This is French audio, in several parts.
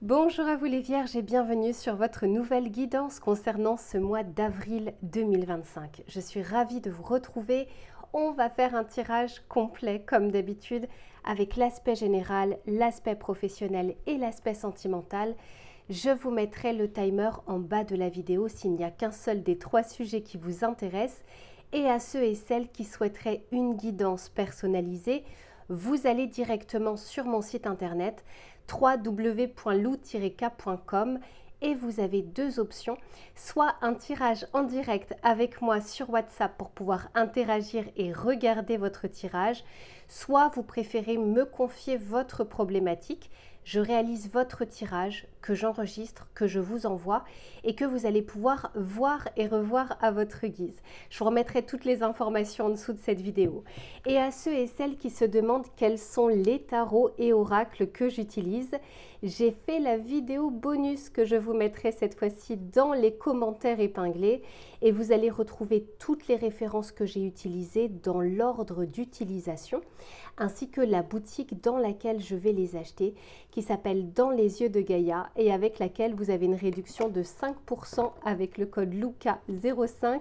Bonjour à vous les Vierges et bienvenue sur votre nouvelle guidance concernant ce mois d'avril 2025. Je suis ravie de vous retrouver. On va faire un tirage complet comme d'habitude avec l'aspect général, l'aspect professionnel et l'aspect sentimental. Je vous mettrai le timer en bas de la vidéo s'il n'y a qu'un seul des trois sujets qui vous intéressent. Et à ceux et celles qui souhaiteraient une guidance personnalisée, vous allez directement sur mon site internet www.lou-k.com et vous avez deux options, soit un tirage en direct avec moi sur WhatsApp pour pouvoir interagir et regarder votre tirage, soit vous préférez me confier votre problématique. Je réalise votre tirage que j'enregistre, que je vous envoie et que vous allez pouvoir voir et revoir à votre guise. Je vous remettrai toutes les informations en dessous de cette vidéo. Et à ceux et celles qui se demandent quels sont les tarots et oracles que j'utilise, j'ai fait la vidéo bonus que je vous mettrai cette fois-ci dans les commentaires épinglés et vous allez retrouver toutes les références que j'ai utilisées dans l'ordre d'utilisation ainsi que la boutique dans laquelle je vais les acheter qui s'appelle Dans les yeux de Gaïa et avec laquelle vous avez une réduction de 5% avec le code LUCA05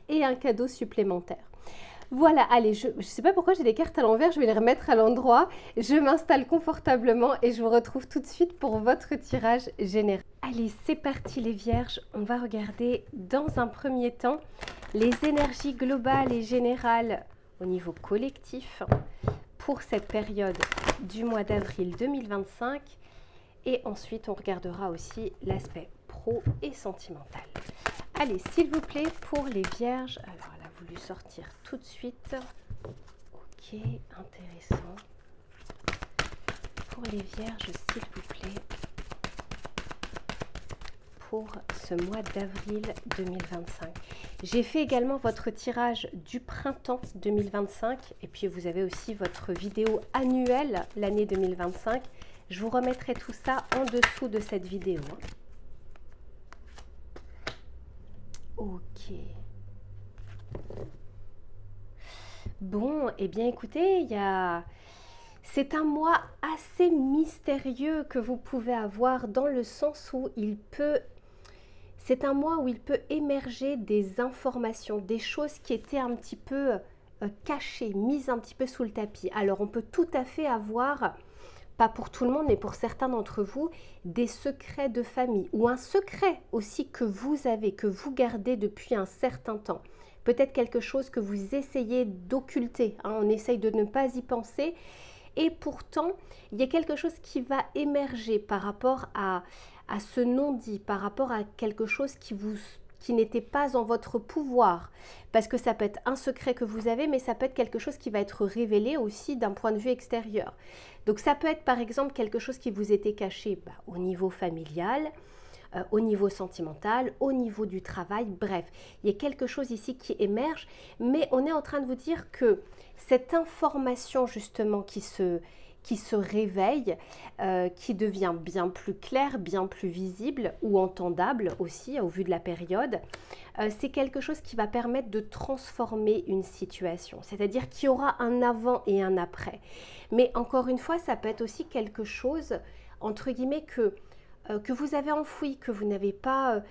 et un cadeau supplémentaire. Voilà, allez, je ne sais pas pourquoi j'ai les cartes à l'envers, je vais les remettre à l'endroit. Je m'installe confortablement et je vous retrouve tout de suite pour votre tirage général. Allez, c'est parti les Vierges, on va regarder dans un premier temps les énergies globales et générales au niveau collectif pour cette période du mois d'avril 2025 et ensuite on regardera aussi l'aspect pro et sentimental. Allez, s'il vous plaît, pour les Vierges, alors elle a voulu sortir tout de suite. Ok, intéressant. Pour les Vierges, s'il vous plaît, pour ce mois d'avril 2025. J'ai fait également votre tirage du printemps 2025 et puis vous avez aussi votre vidéo annuelle l'année 2025. Je vous remettrai tout ça en dessous de cette vidéo. Ok. Bon, eh bien écoutez, c'est un mois assez mystérieux que vous pouvez avoir dans le sens où c'est un mois où il peut émerger des informations, des choses qui étaient un petit peu cachées, mises un petit peu sous le tapis. Alors on peut tout à fait avoir, pas pour tout le monde, mais pour certains d'entre vous, des secrets de famille ou un secret aussi que vous avez, que vous gardez depuis un certain temps. Peut-être quelque chose que vous essayez d'occulter, hein, on essaye de ne pas y penser et pourtant il y a quelque chose qui va émerger par rapport à ce non-dit, par rapport à quelque chose qui n'était pas en votre pouvoir, parce que ça peut être un secret que vous avez, mais ça peut être quelque chose qui va être révélé aussi d'un point de vue extérieur. Donc ça peut être par exemple quelque chose qui vous était caché au niveau familial, au niveau sentimental, au niveau du travail, bref, il y a quelque chose ici qui émerge, mais on est en train de vous dire que cette information justement qui se réveille, qui devient bien plus claire, bien plus visible ou entendable aussi au vu de la période, c'est quelque chose qui va permettre de transformer une situation, c'est-à-dire qu'il y aura un avant et un après. Mais encore une fois, ça peut être aussi quelque chose, entre guillemets, que vous avez enfoui, que vous n'avez pas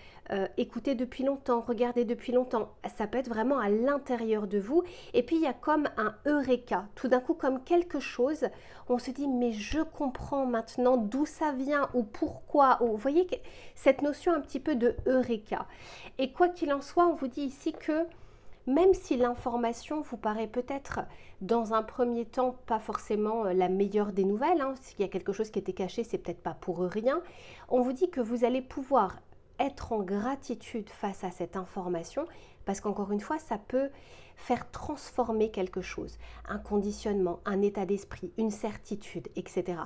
écouté depuis longtemps, regardé depuis longtemps. Ça peut être vraiment à l'intérieur de vous. Et puis, il y a comme un eureka. Tout d'un coup, comme quelque chose, on se dit, mais je comprends maintenant d'où ça vient ou pourquoi. Ou, vous voyez, cette notion un petit peu de eureka. Et quoi qu'il en soit, on vous dit ici que même si l'information vous paraît peut-être dans un premier temps pas forcément la meilleure des nouvelles, hein, s'il y a quelque chose qui était caché, c'est peut-être pas pour rien, on vous dit que vous allez pouvoir être en gratitude face à cette information parce qu'encore une fois, ça peut faire transformer quelque chose, un conditionnement, un état d'esprit, une certitude, etc.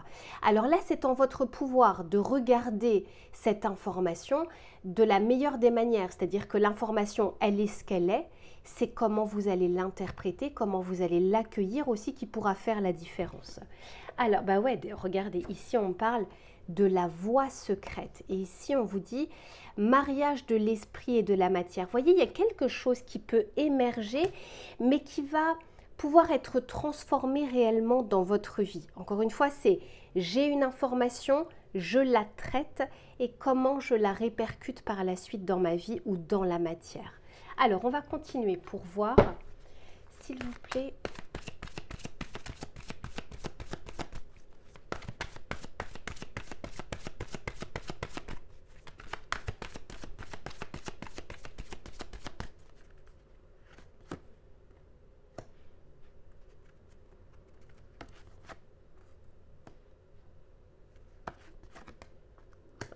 Alors là, c'est en votre pouvoir de regarder cette information de la meilleure des manières, c'est-à-dire que l'information, elle est ce qu'elle est, c'est comment vous allez l'interpréter, comment vous allez l'accueillir aussi qui pourra faire la différence. Alors, regardez, ici on parle de la voie secrète. Et ici, on vous dit mariage de l'esprit et de la matière. Vous voyez, il y a quelque chose qui peut émerger, mais qui va pouvoir être transformé réellement dans votre vie. Encore une fois, c'est j'ai une information, je la traite et comment je la répercute par la suite dans ma vie ou dans la matière. Alors, on va continuer pour voir, s'il vous plaît.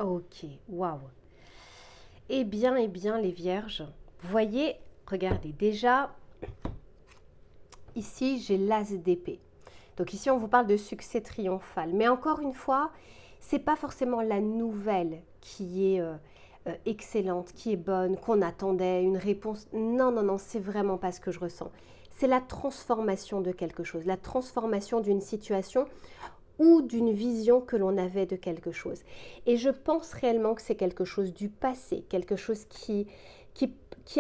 Ok, waouh. Eh bien, les vierges, voyez, regardez, déjà, ici, j'ai l'as d'épée. Donc ici, on vous parle de succès triomphal. Mais encore une fois, c'est pas forcément la nouvelle qui est excellente, qui est bonne, qu'on attendait, une réponse. Non, non, non, c'est vraiment pas ce que je ressens. C'est la transformation de quelque chose, la transformation d'une situation ou d'une vision que l'on avait de quelque chose. Et je pense réellement que c'est quelque chose du passé, quelque chose qui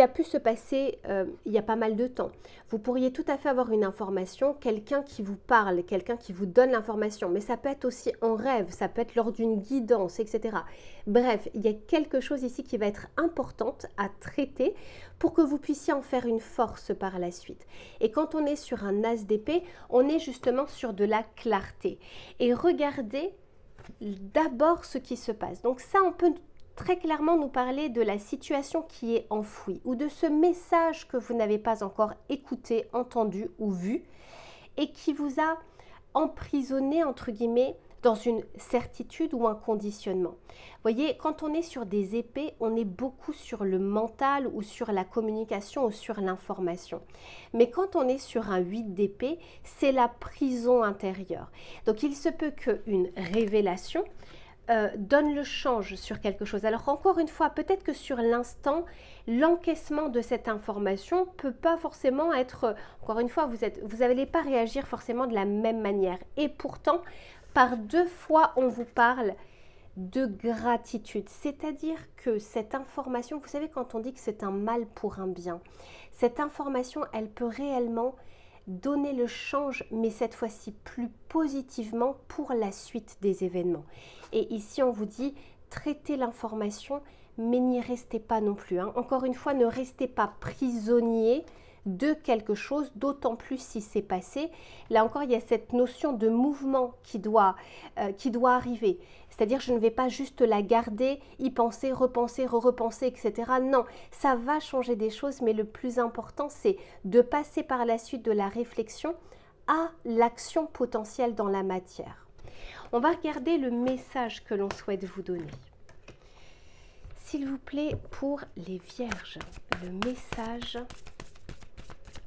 a pu se passer il y a pas mal de temps. Vous pourriez tout à fait avoir une information, quelqu'un qui vous parle, quelqu'un qui vous donne l'information, mais ça peut être aussi en rêve, ça peut être lors d'une guidance, etc. Bref, il y a quelque chose ici qui va être importante à traiter pour que vous puissiez en faire une force par la suite. Et quand on est sur un as d'épée, on est justement sur de la clarté. Et regardez d'abord ce qui se passe. Donc ça, on peut très clairement nous parler de la situation qui est enfouie ou de ce message que vous n'avez pas encore écouté, entendu ou vu et qui vous a emprisonné, entre guillemets, dans une certitude ou un conditionnement. Voyez, quand on est sur des épées, on est beaucoup sur le mental ou sur la communication ou sur l'information. Mais quand on est sur un 8 d'épée, c'est la prison intérieure. Donc il se peut qu'une révélation donne le change sur quelque chose. Alors encore une fois, peut-être que sur l'instant, l'encaissement de cette information peut pas forcément être, encore une fois, vous n'allez pas réagir forcément de la même manière. Et pourtant, par 2 fois, on vous parle de gratitude. C'est-à-dire que cette information, vous savez quand on dit que c'est un mal pour un bien, cette information, elle peut réellement donner le change, mais cette fois-ci plus positivement pour la suite des événements. Et ici, on vous dit, traitez l'information, mais n'y restez pas non plus. Hein. Encore une fois, ne restez pas prisonnier de quelque chose, d'autant plus si c'est passé. Là encore, il y a cette notion de mouvement qui doit arriver. C'est-à-dire, je ne vais pas juste la garder, y penser, repenser, repenser, etc. Non, ça va changer des choses, mais le plus important, c'est de passer par la suite de la réflexion à l'action potentielle dans la matière. On va regarder le message que l'on souhaite vous donner. S'il vous plaît, pour les vierges, le message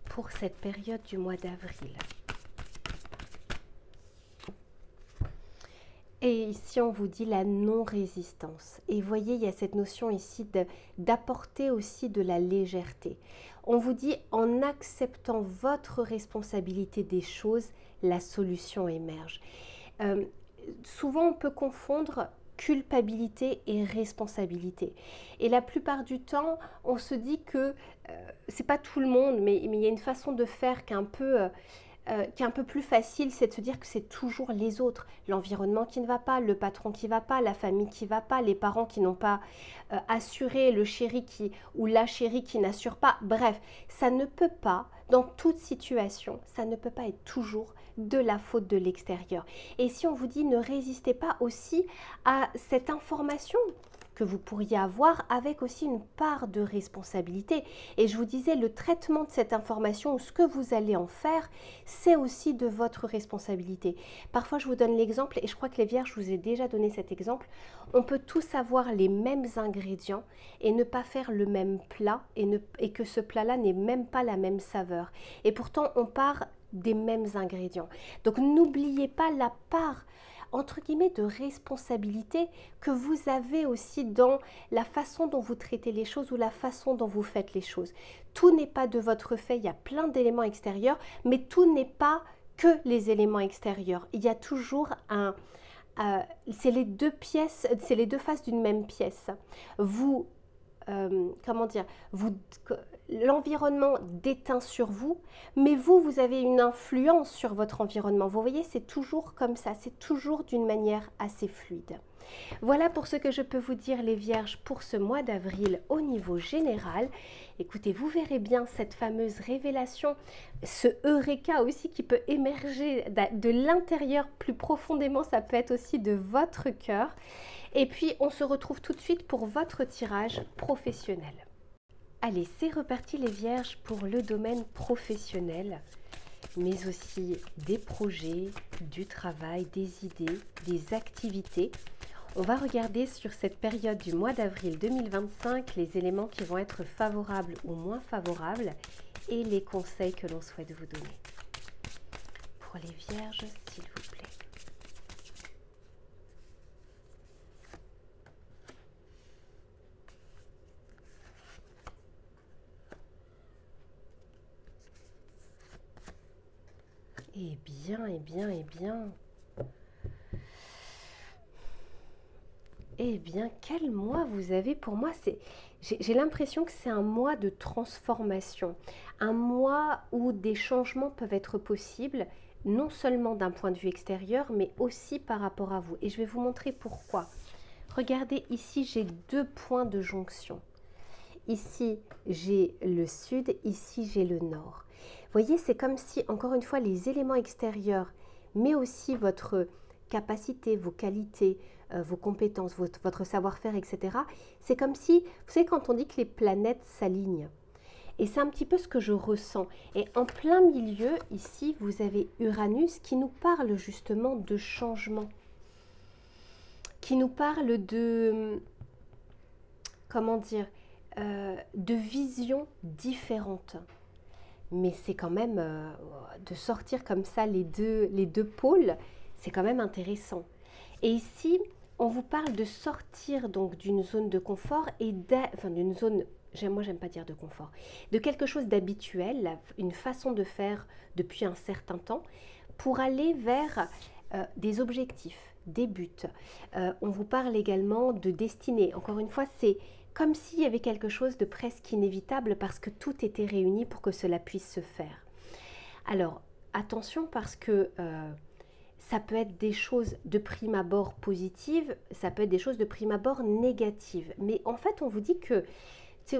pour cette période du mois d'avril. Et ici, on vous dit la non-résistance. Et voyez, il y a cette notion ici d'apporter aussi de la légèreté. On vous dit, en acceptant votre responsabilité des choses, la solution émerge. Souvent, on peut confondre culpabilité et responsabilité. Et la plupart du temps, on se dit que, c'est pas tout le monde, mais il y a une façon de faire qui est un peu plus facile, c'est de se dire que c'est toujours les autres, l'environnement qui ne va pas, le patron qui ne va pas, la famille qui ne va pas, les parents qui n'ont pas assuré, le chéri ou la chérie qui n'assure pas. Bref, ça ne peut pas, dans toute situation, ça ne peut pas être toujours de la faute de l'extérieur. Et si on vous dit ne résistez pas aussi à cette information que vous pourriez avoir avec aussi une part de responsabilité. Et je vous disais, le traitement de cette information ou ce que vous allez en faire, c'est aussi de votre responsabilité. Parfois, je vous donne l'exemple, et je crois que les vierges, je vous ai déjà donné cet exemple, on peut tous avoir les mêmes ingrédients et ne pas faire le même plat et que ce plat-là n'ait même pas la même saveur. Et pourtant, on part des mêmes ingrédients. Donc, n'oubliez pas la part entre guillemets de responsabilité que vous avez aussi dans la façon dont vous traitez les choses ou la façon dont vous faites les choses. Tout n'est pas de votre fait, il y a plein d'éléments extérieurs, mais tout n'est pas que les éléments extérieurs. Il y a toujours c'est les deux pièces, c'est les deux faces d'une même pièce. L'environnement déteint sur vous, mais vous avez une influence sur votre environnement. Vous voyez, c'est toujours comme ça, c'est toujours d'une manière assez fluide. Voilà pour ce que je peux vous dire les Vierges pour ce mois d'avril au niveau général. Écoutez, vous verrez bien cette fameuse révélation, ce Eureka aussi qui peut émerger de l'intérieur plus profondément, ça peut être aussi de votre cœur. Et puis on se retrouve tout de suite pour votre tirage professionnel. Allez, c'est reparti les Vierges pour le domaine professionnel, mais aussi des projets, du travail, des idées, des activités. On va regarder sur cette période du mois d'avril 2025 les éléments qui vont être favorables ou moins favorables et les conseils que l'on souhaite vous donner. Pour les Vierges, s'il vous plaît. Eh bien, eh bien, eh bien. Eh bien, quel mois vous avez pour moi? J'ai l'impression que c'est un mois de transformation, un mois où des changements peuvent être possibles, non seulement d'un point de vue extérieur, mais aussi par rapport à vous. Et je vais vous montrer pourquoi. Regardez, ici, j'ai deux points de jonction. Ici, j'ai le sud, ici, j'ai le nord. Vous voyez, c'est comme si, encore une fois, les éléments extérieurs, mais aussi votre capacité, vos qualités, vos compétences, votre savoir-faire, etc. C'est comme si, vous savez, quand on dit que les planètes s'alignent, et c'est un petit peu ce que je ressens. Et en plein milieu, ici, vous avez Uranus qui nous parle justement de changement, qui nous parle de, comment dire, de visions différentes. Mais c'est quand même, de sortir comme ça les deux pôles, c'est quand même intéressant. Et ici, on vous parle de sortir donc d'une zone de confort et enfin d'une zone, moi j'aime pas dire de confort, de quelque chose d'habituel, une façon de faire depuis un certain temps, pour aller vers des objectifs, des buts. On vous parle également de destinée. Encore une fois, c'est comme s'il y avait quelque chose de presque inévitable parce que tout était réuni pour que cela puisse se faire. Alors, attention parce que ça peut être des choses de prime abord positives, ça peut être des choses de prime abord négatives. Mais en fait, on vous dit que,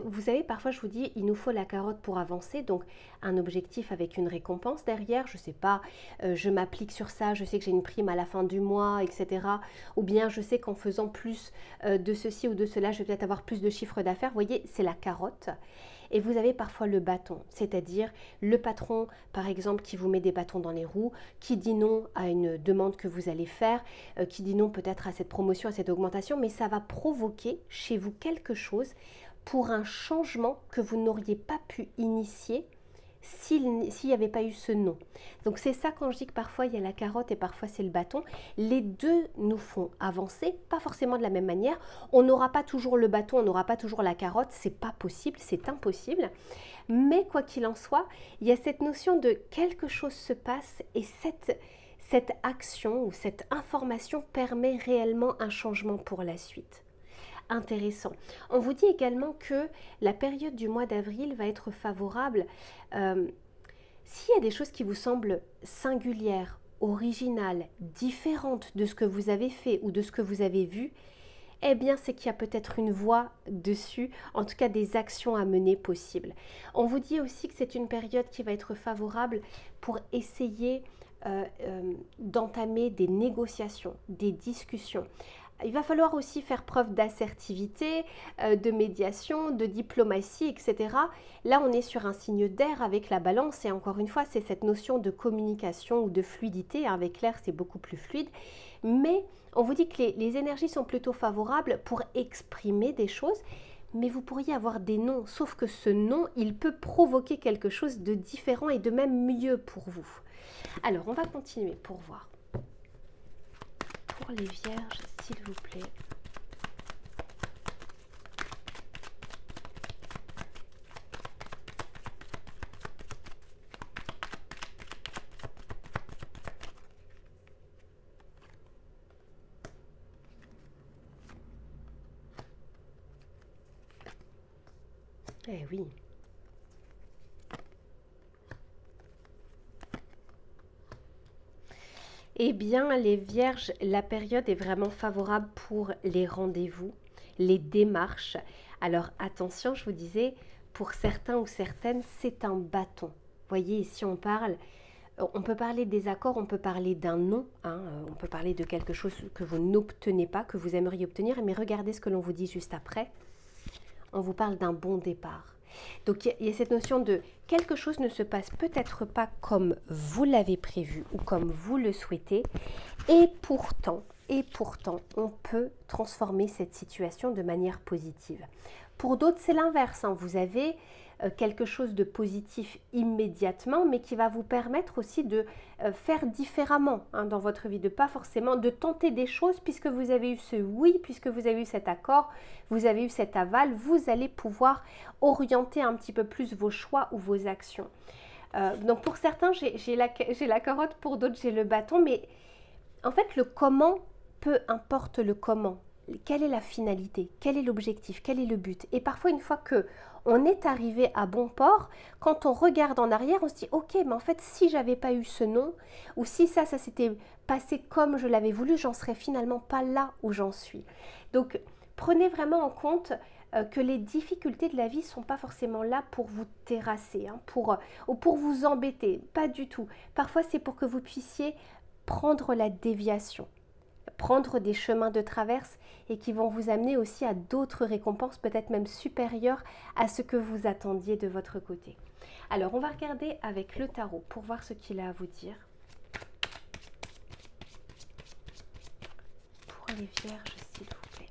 vous savez, parfois je vous dis, il nous faut la carotte pour avancer, donc un objectif avec une récompense derrière, je ne sais pas, je m'applique sur ça, je sais que j'ai une prime à la fin du mois, etc. Ou bien je sais qu'en faisant plus de ceci ou de cela, je vais peut-être avoir plus de chiffre d'affaires. Vous voyez, c'est la carotte. Et vous avez parfois le bâton, c'est-à-dire le patron, par exemple, qui vous met des bâtons dans les roues, qui dit non à une demande que vous allez faire, qui dit non peut-être à cette promotion, à cette augmentation, mais ça va provoquer chez vous quelque chose pour un changement que vous n'auriez pas pu initier s'il n'y avait pas eu ce non. Donc c'est ça quand je dis que parfois il y a la carotte et parfois c'est le bâton. Les deux nous font avancer, pas forcément de la même manière. On n'aura pas toujours le bâton, on n'aura pas toujours la carotte, c'est pas possible, c'est impossible. Mais quoi qu'il en soit, il y a cette notion de quelque chose se passe et cette action ou cette information permet réellement un changement pour la suite. Intéressant. On vous dit également que la période du mois d'avril va être favorable. S'il y a des choses qui vous semblent singulières, originales, différentes de ce que vous avez fait ou de ce que vous avez vu, eh bien c'est qu'il y a peut-être une voie dessus, en tout cas des actions à mener possibles. On vous dit aussi que c'est une période qui va être favorable pour essayer d'entamer des négociations, des discussions. Il va falloir aussi faire preuve d'assertivité, de médiation, de diplomatie, etc. Là, on est sur un signe d'air avec la balance et encore une fois, c'est cette notion de communication ou de fluidité. Avec l'air, c'est beaucoup plus fluide. Mais on vous dit que les énergies sont plutôt favorables pour exprimer des choses, mais vous pourriez avoir des noms, sauf que ce nom, il peut provoquer quelque chose de différent et de même mieux pour vous. Alors, on va continuer pour voir. Pour les Vierges, s'il vous plaît. Eh oui. Eh bien, les vierges, la période est vraiment favorable pour les rendez-vous, les démarches. Alors attention, je vous disais, pour certains ou certaines, c'est un bâton. Voyez, ici on peut parler des accords, on peut parler d'un non, hein, on peut parler de quelque chose que vous n'obtenez pas, que vous aimeriez obtenir, mais regardez ce que l'on vous dit juste après. On vous parle d'un bon départ. Donc il y a cette notion de quelque chose ne se passe peut-être pas comme vous l'avez prévu ou comme vous le souhaitez, et pourtant, on peut transformer cette situation de manière positive. Pour d'autres, c'est l'inverse, hein. Vous avez quelque chose de positif immédiatement, mais qui va vous permettre aussi de faire différemment, hein, dans votre vie, de pas forcément de tenter des choses, puisque vous avez eu ce oui, puisque vous avez eu cet accord, vous avez eu cet aval, vous allez pouvoir orienter un petit peu plus vos choix ou vos actions. Donc pour certains, j'ai la carotte, pour d'autres, j'ai le bâton, mais en fait, le comment, peu importe le comment, quelle est la finalité, quel est l'objectif, quel est le but. Et parfois, une fois que on est arrivé à bon port, quand on regarde en arrière, on se dit, ok, mais en fait, si j'avais pas eu ce nom, ou si ça s'était passé comme je l'avais voulu, j'en serais finalement pas là où j'en suis. Donc, prenez vraiment en compte que les difficultés de la vie ne sont pas forcément là pour vous terrasser, hein, ou pour vous embêter, pas du tout. Parfois, c'est pour que vous puissiez prendre la déviation, prendre des chemins de traverse et qui vont vous amener aussi à d'autres récompenses, peut-être même supérieures à ce que vous attendiez de votre côté. Alors, on va regarder avec le tarot pour voir ce qu'il a à vous dire. Pour les vierges, s'il vous plaît.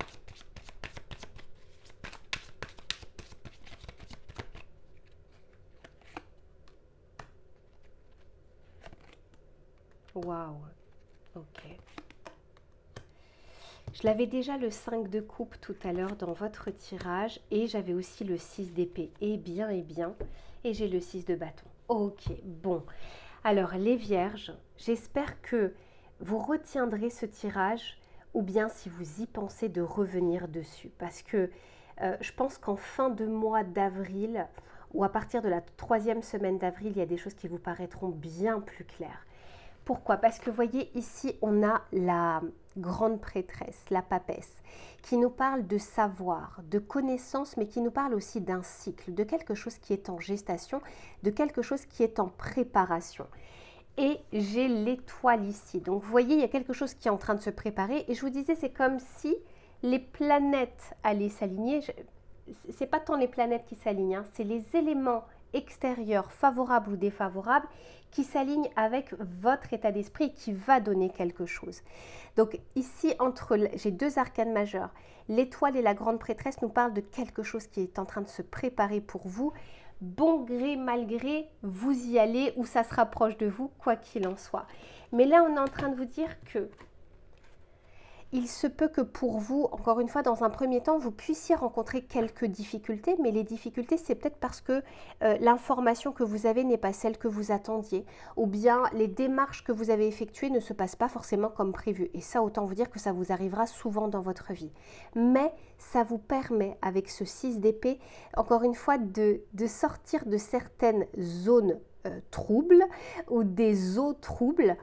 Waouh, ok. Je l'avais déjà le 5 de coupe tout à l'heure dans votre tirage et j'avais aussi le 6 d'épée. Et bien, et j'ai le 6 de bâton. Ok, bon. Alors les vierges, j'espère que vous retiendrez ce tirage ou bien si vous y pensez de revenir dessus. Parce que je pense qu'en fin de mois d'avril ou à partir de la 3e semaine d'avril, il y a des choses qui vous paraîtront bien plus claires. Pourquoi? Parce que vous voyez ici, on a la grande prêtresse, la papesse, qui nous parle de savoir, de connaissance, mais qui nous parle aussi d'un cycle, de quelque chose qui est en gestation, de quelque chose qui est en préparation. Et j'ai l'étoile ici. Donc vous voyez, il y a quelque chose qui est en train de se préparer. Et je vous disais, c'est comme si les planètes allaient s'aligner. C'est pas tant les planètes qui s'alignent, hein, c'est les éléments extérieurs, favorables ou défavorables, qui s'aligne avec votre état d'esprit qui va donner quelque chose. Donc ici, j'ai deux arcanes majeurs. L'étoile et la grande prêtresse nous parlent de quelque chose qui est en train de se préparer pour vous. Bon gré, mal gré, vous y allez ou ça se rapproche de vous, quoi qu'il en soit. Mais là, on est en train de vous dire que il se peut que pour vous, encore une fois, dans un premier temps, vous puissiez rencontrer quelques difficultés, mais les difficultés, c'est peut-être parce que l'information que vous avez n'est pas celle que vous attendiez, ou bien les démarches que vous avez effectuées ne se passent pas forcément comme prévu. Et ça, autant vous dire que ça vous arrivera souvent dans votre vie. Mais ça vous permet, avec ce 6 d'épée, encore une fois, de sortir de certaines zones troubles ou des eaux troubles,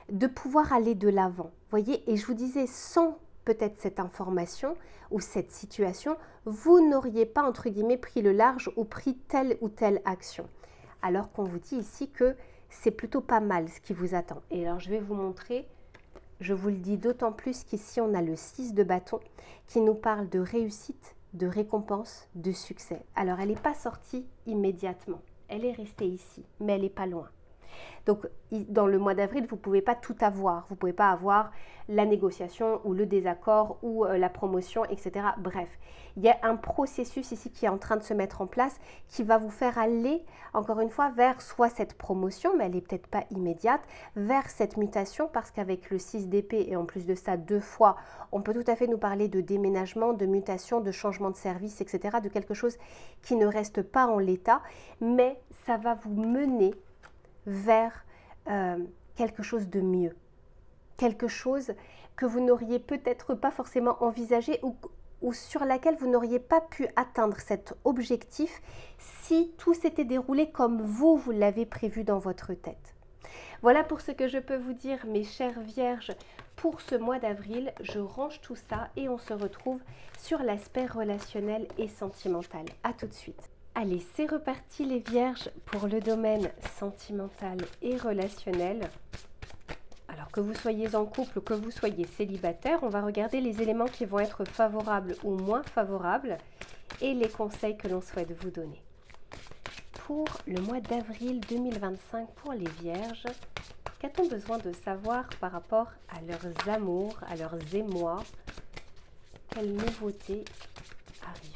de pouvoir aller de l'avant. Voyez, et je vous disais, sans peut-être cette information ou cette situation, vous n'auriez pas, entre guillemets, pris le large ou pris telle ou telle action. Alors qu'on vous dit ici que c'est plutôt pas mal ce qui vous attend. Et alors, je vais vous montrer, je vous le dis d'autant plus qu'ici, on a le 6 de bâton qui nous parle de réussite, de récompense, de succès. Alors, elle n'est pas sortie immédiatement. Elle est restée ici, mais elle n'est pas loin. Donc, dans le mois d'avril, vous ne pouvez pas tout avoir. Vous ne pouvez pas avoir la négociation ou le désaccord ou la promotion, etc. Bref, il y a un processus ici qui est en train de se mettre en place qui va vous faire aller, encore une fois, vers soit cette promotion, mais elle n'est peut-être pas immédiate, vers cette mutation, parce qu'avec le 6 d'épée et en plus de ça 2 fois, on peut tout à fait nous parler de déménagement, de mutation, de changement de service, etc., de quelque chose qui ne reste pas en l'état, mais ça va vous mener vers quelque chose de mieux, quelque chose que vous n'auriez peut-être pas forcément envisagé ou sur laquelle vous n'auriez pas pu atteindre cet objectif si tout s'était déroulé comme vous l'avez prévu dans votre tête. Voilà pour ce que je peux vous dire, mes chères vierges, pour ce mois d'avril. Je range tout ça et on se retrouve sur l'aspect relationnel et sentimental. À tout de suite. Allez, c'est reparti les vierges pour le domaine sentimental et relationnel. Alors que vous soyez en couple ou que vous soyez célibataire, on va regarder les éléments qui vont être favorables ou moins favorables et les conseils que l'on souhaite vous donner. Pour le mois d'avril 2025 pour les vierges, qu'a-t-on besoin de savoir par rapport à leurs amours, à leurs émois? Quelles nouveautés arrivent?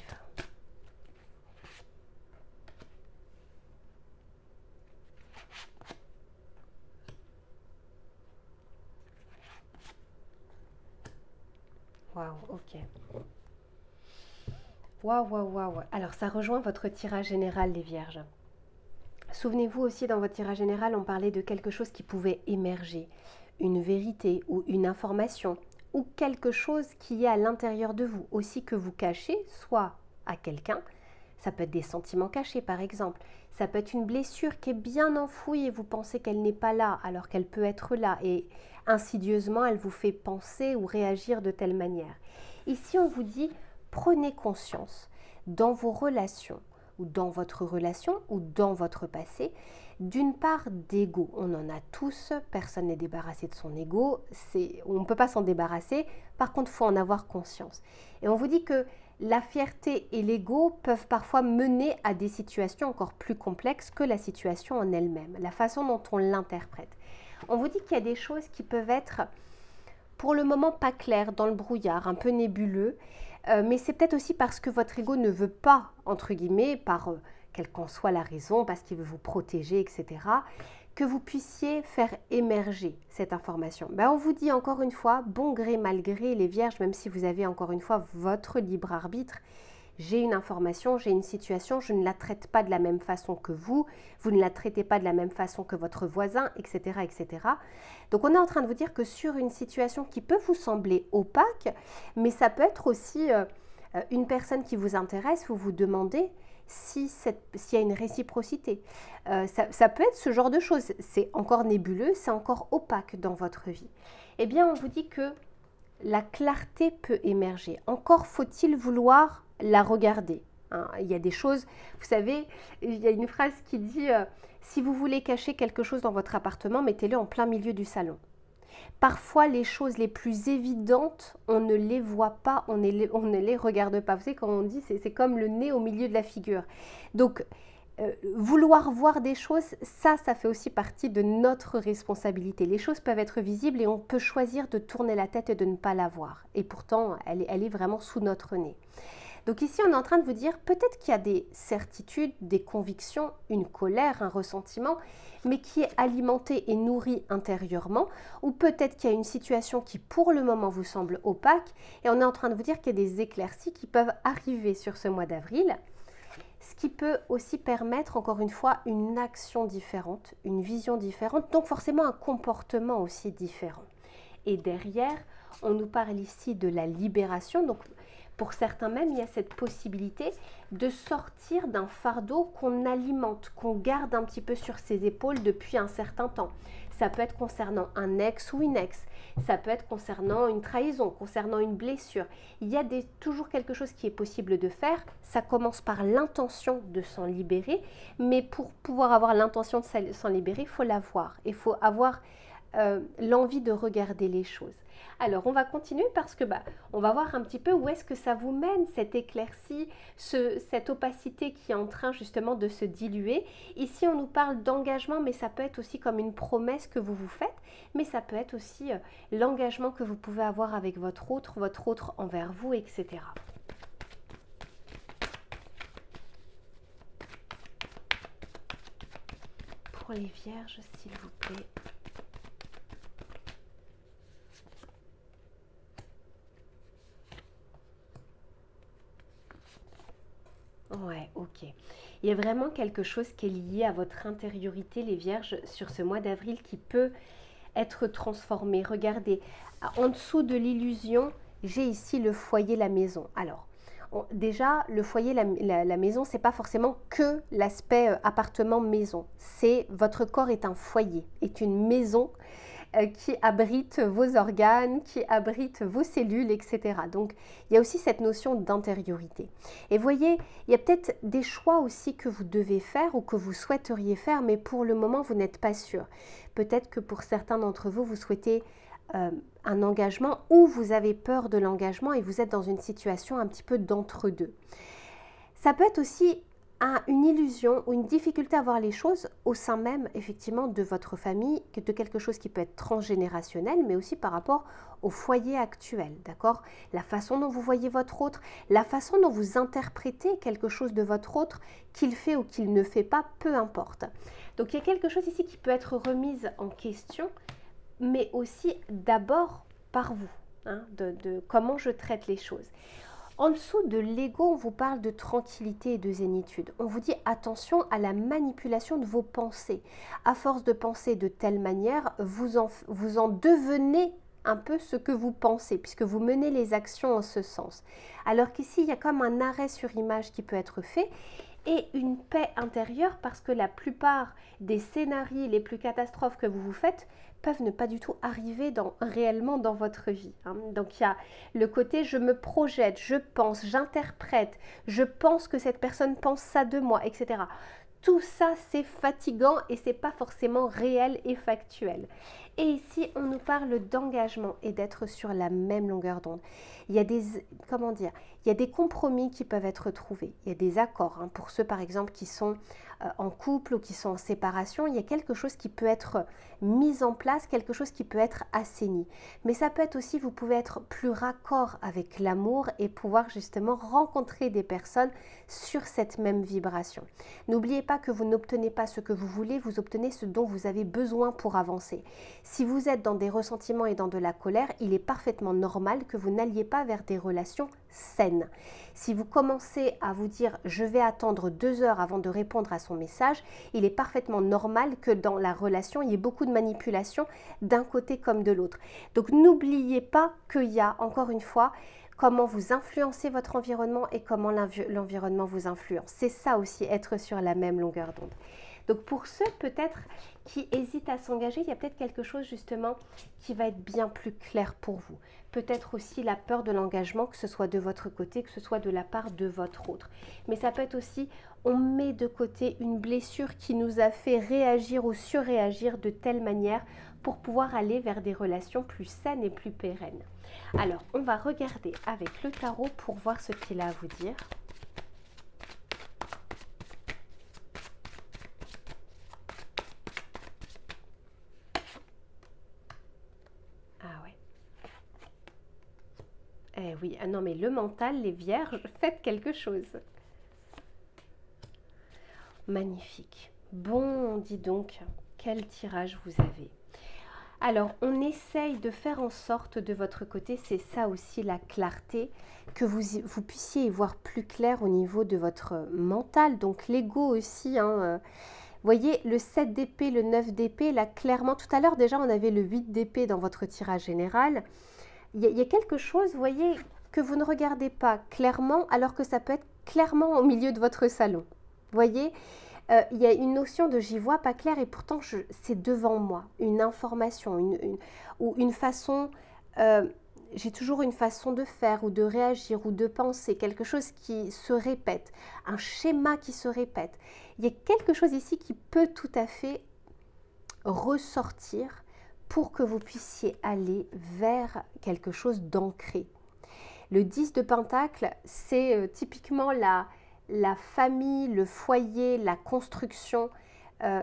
Waouh, ok. Waouh, waouh, waouh. Alors, ça rejoint votre tirage général, les vierges. Souvenez-vous aussi, dans votre tirage général, on parlait de quelque chose qui pouvait émerger. Une vérité ou une information ou quelque chose qui est à l'intérieur de vous, aussi que vous cachez, soit à quelqu'un. Ça peut être des sentiments cachés, par exemple. Ça peut être une blessure qui est bien enfouie et vous pensez qu'elle n'est pas là, alors qu'elle peut être là. Et insidieusement, elle vous fait penser ou réagir de telle manière. Ici, on vous dit, prenez conscience dans vos relations, ou dans votre relation, ou dans votre passé, d'une part d'ego. On en a tous, personne n'est débarrassé de son ego, on ne peut pas s'en débarrasser, par contre, il faut en avoir conscience. Et on vous dit que la fierté et l'ego peuvent parfois mener à des situations encore plus complexes que la situation en elle-même, la façon dont on l'interprète. On vous dit qu'il y a des choses qui peuvent être, pour le moment, pas claires, dans le brouillard, un peu nébuleux, mais c'est peut-être aussi parce que votre ego ne veut pas, entre guillemets, par quelle qu'en soit la raison, parce qu'il veut vous protéger, etc., que vous puissiez faire émerger cette information. Ben, on vous dit encore une fois, bon gré, mal gré, les vierges, même si vous avez encore une fois votre libre arbitre, j'ai une information, j'ai une situation, je ne la traite pas de la même façon que vous ne la traitez pas de la même façon que votre voisin, etc., etc. Donc on est en train de vous dire que sur une situation qui peut vous sembler opaque, mais ça peut être aussi une personne qui vous intéresse, vous vous demandez s'il y a une réciprocité. Ça peut être ce genre de choses. C'est encore nébuleux, c'est encore opaque dans votre vie. Eh bien, on vous dit que la clarté peut émerger. Encore faut-il vouloir la regarder. Hein. Il y a des choses, vous savez, il y a une phrase qui dit si vous voulez cacher quelque chose dans votre appartement, mettez-le en plein milieu du salon. Parfois, les choses les plus évidentes, on ne les voit pas, on ne les regarde pas. Vous savez, quand on dit, c'est comme le nez au milieu de la figure. Donc, vouloir voir des choses, ça fait aussi partie de notre responsabilité. Les choses peuvent être visibles et on peut choisir de tourner la tête et de ne pas la voir. Et pourtant, elle est vraiment sous notre nez. Donc ici, on est en train de vous dire, peut-être qu'il y a des certitudes, des convictions, une colère, un ressentiment, mais qui est alimentée et nourrie intérieurement, ou peut-être qu'il y a une situation qui, pour le moment, vous semble opaque, et on est en train de vous dire qu'il y a des éclaircies qui peuvent arriver sur ce mois d'avril, ce qui peut aussi permettre, encore une fois, une action différente, une vision différente, donc forcément un comportement aussi différent. Et derrière, on nous parle ici de la libération, donc pour certains même, il y a cette possibilité de sortir d'un fardeau qu'on alimente, qu'on garde un petit peu sur ses épaules depuis un certain temps. Ça peut être concernant un ex ou une ex, ça peut être concernant une trahison, concernant une blessure. Il y a toujours quelque chose qui est possible de faire. Ça commence par l'intention de s'en libérer, mais pour pouvoir avoir l'intention de s'en libérer, il faut l'avoir. Il faut avoir l'envie de regarder les choses. Alors, on va continuer parce que on va voir un petit peu où est-ce que ça vous mène, cette éclaircie, cette opacité qui est en train justement de se diluer. Ici, on nous parle d'engagement, mais ça peut être aussi comme une promesse que vous vous faites, mais ça peut être aussi l'engagement que vous pouvez avoir avec votre autre envers vous, etc. Pour les vierges, s'il vous plaît. Ouais, ok. Il y a vraiment quelque chose qui est lié à votre intériorité, les vierges, sur ce mois d'avril qui peut être transformé. Regardez, en dessous de l'illusion, j'ai ici le foyer, la maison. Alors, Déjà, le foyer, la maison, c'est pas forcément que l'aspect appartement-maison. C'est votre corps est un foyer, est une maison qui abrite vos organes, qui abrite vos cellules, etc. Donc, il y a aussi cette notion d'intériorité. Et voyez, il y a peut-être des choix aussi que vous devez faire ou que vous souhaiteriez faire, mais pour le moment, vous n'êtes pas sûr. Peut-être que pour certains d'entre vous, vous souhaitez un engagement ou vous avez peur de l'engagement et vous êtes dans une situation un petit peu d'entre-deux. Ça peut être aussi une illusion ou une difficulté à voir les choses au sein même effectivement de votre famille, de quelque chose qui peut être transgénérationnel, mais aussi par rapport au foyer actuel, d'accord? La façon dont vous voyez votre autre, la façon dont vous interprétez quelque chose de votre autre, qu'il fait ou qu'il ne fait pas, peu importe. Donc il y a quelque chose ici qui peut être remise en question, mais aussi d'abord par vous, hein, de comment je traite les choses. En dessous de l'ego, on vous parle de tranquillité et de zénitude. On vous dit attention à la manipulation de vos pensées. À force de penser de telle manière, vous en devenez un peu ce que vous pensez, puisque vous menez les actions en ce sens. Alors qu'ici, il y a comme un arrêt sur image qui peut être fait et une paix intérieure, parce que la plupart des scénarios les plus catastrophes que vous vous faites peuvent ne pas du tout arriver réellement dans votre vie. Hein. Donc il y a le côté je me projette, je pense, j'interprète, je pense que cette personne pense ça de moi, etc. Tout ça, c'est fatigant et c'est pas forcément réel et factuel. Et ici, on nous parle d'engagement et d'être sur la même longueur d'onde. Il y a il y a des compromis qui peuvent être trouvés. Il y a des accords. Hein. Pour ceux, par exemple, qui sont en couple ou qui sont en séparation, il y a quelque chose qui peut être mis en place, quelque chose qui peut être assaini. Mais ça peut être aussi, vous pouvez être plus raccord avec l'amour et pouvoir justement rencontrer des personnes sur cette même vibration. N'oubliez pas que vous n'obtenez pas ce que vous voulez, vous obtenez ce dont vous avez besoin pour avancer. Si vous êtes dans des ressentiments et dans de la colère, il est parfaitement normal que vous n'alliez pas vers des relations saines. Si vous commencez à vous dire « je vais attendre 2 heures avant de répondre à son message », il est parfaitement normal que dans la relation, il y ait beaucoup de manipulation d'un côté comme de l'autre. Donc n'oubliez pas qu'il y a, encore une fois, comment vous influencez votre environnement et comment l'environnement vous influence. C'est ça aussi, être sur la même longueur d'onde. Donc pour ceux peut-être qui hésitent à s'engager, il y a peut-être quelque chose justement qui va être bien plus clair pour vous. Peut-être aussi la peur de l'engagement, que ce soit de votre côté, que ce soit de la part de votre autre. Mais ça peut être aussi, on met de côté une blessure qui nous a fait réagir ou surréagir de telle manière pour pouvoir aller vers des relations plus saines et plus pérennes. Alors, on va regarder avec le tarot pour voir ce qu'il a à vous dire. Ah ouais. Eh oui, ah non mais le mental, les vierges, faites quelque chose. Magnifique. Bon, dis donc, quel tirage vous avez. Alors, on essaye de faire en sorte de votre côté, c'est ça aussi la clarté, que vous puissiez y voir plus clair au niveau de votre mental, donc l'ego aussi. Hein, voyez, le 7 d'épée, le 9 d'épée, là clairement, tout à l'heure déjà on avait le 8 d'épée dans votre tirage général. Il y a quelque chose, vous voyez, que vous ne regardez pas clairement, alors que ça peut être clairement au milieu de votre salon. Vous voyez, il y a une notion de j'y vois pas clair et pourtant c'est devant moi, une information ou une façon, j'ai toujours une façon de faire ou de réagir ou de penser, quelque chose qui se répète, un schéma qui se répète. Il y a quelque chose ici qui peut tout à fait ressortir pour que vous puissiez aller vers quelque chose d'ancré. Le 10 de Pentacle, c'est typiquement la famille, le foyer, la construction.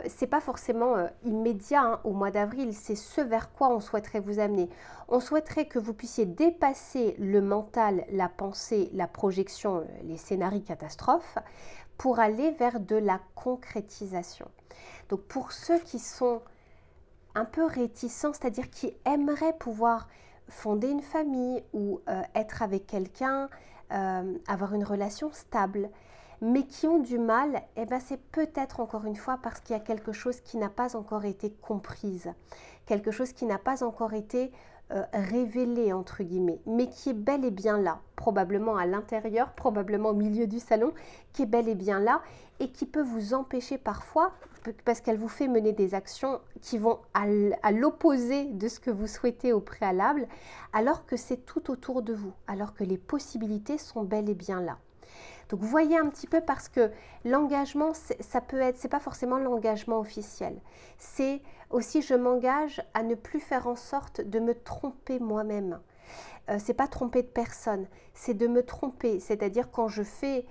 C'est pas forcément immédiat hein, au mois d'avril, c'est ce vers quoi on souhaiterait vous amener. On souhaiterait que vous puissiez dépasser le mental, la pensée, la projection, les scénarios catastrophes pour aller vers de la concrétisation. Donc pour ceux qui sont un peu réticents, c'est-à-dire qui aimeraient pouvoir fonder une famille ou être avec quelqu'un, avoir une relation stable, mais qui ont du mal, eh ben c'est peut-être encore une fois parce qu'il y a quelque chose qui n'a pas encore été comprise, quelque chose qui n'a pas encore été révélé entre guillemets, mais qui est bel et bien là, probablement à l'intérieur, probablement au milieu du salon, qui est bel et bien là et qui peut vous empêcher parfois, parce qu'elle vous fait mener des actions qui vont à l'opposé de ce que vous souhaitez au préalable, alors que c'est tout autour de vous, alors que les possibilités sont bel et bien là. Donc voyez un petit peu, parce que l'engagement, ça peut être, c'est pas forcément l'engagement officiel. C'est aussi, je m'engage à ne plus faire en sorte de me tromper moi-même. C'est pas tromper de personne, c'est de me tromper. C'est-à-dire quand je fais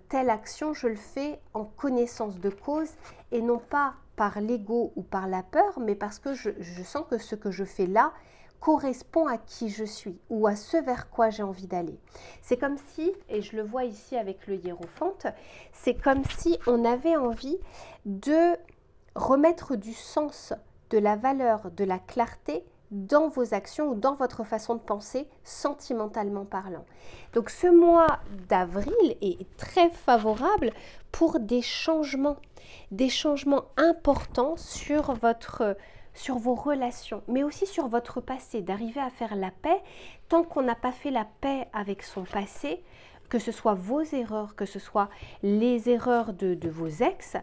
telle action, je le fais en connaissance de cause et non pas par l'ego ou par la peur, mais parce que je sens que ce que je fais là correspond à qui je suis ou à ce vers quoi j'ai envie d'aller. C'est comme si, et je le vois ici avec le hiérophante, c'est comme si on avait envie de remettre du sens, de la valeur, de la clarté dans vos actions ou dans votre façon de penser, sentimentalement parlant. Donc ce mois d'avril est très favorable pour des changements importants sur vos relations, mais aussi sur votre passé, d'arriver à faire la paix. Tant qu'on n'a pas fait la paix avec son passé, que ce soit vos erreurs, que ce soit les erreurs de vos ex,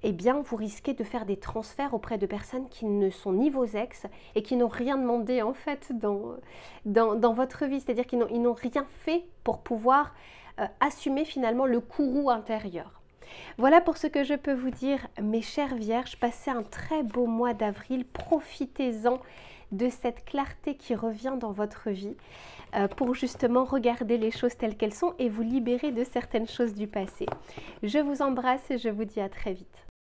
eh bien, vous risquez de faire des transferts auprès de personnes qui ne sont ni vos ex et qui n'ont rien demandé en fait dans votre vie. C'est-à-dire qu'ils n'ont rien fait pour pouvoir assumer finalement le courroux intérieur. Voilà pour ce que je peux vous dire, mes chères vierges. Passez un très beau mois d'avril. Profitez-en de cette clarté qui revient dans votre vie pour justement regarder les choses telles qu'elles sont et vous libérer de certaines choses du passé. Je vous embrasse et je vous dis à très vite.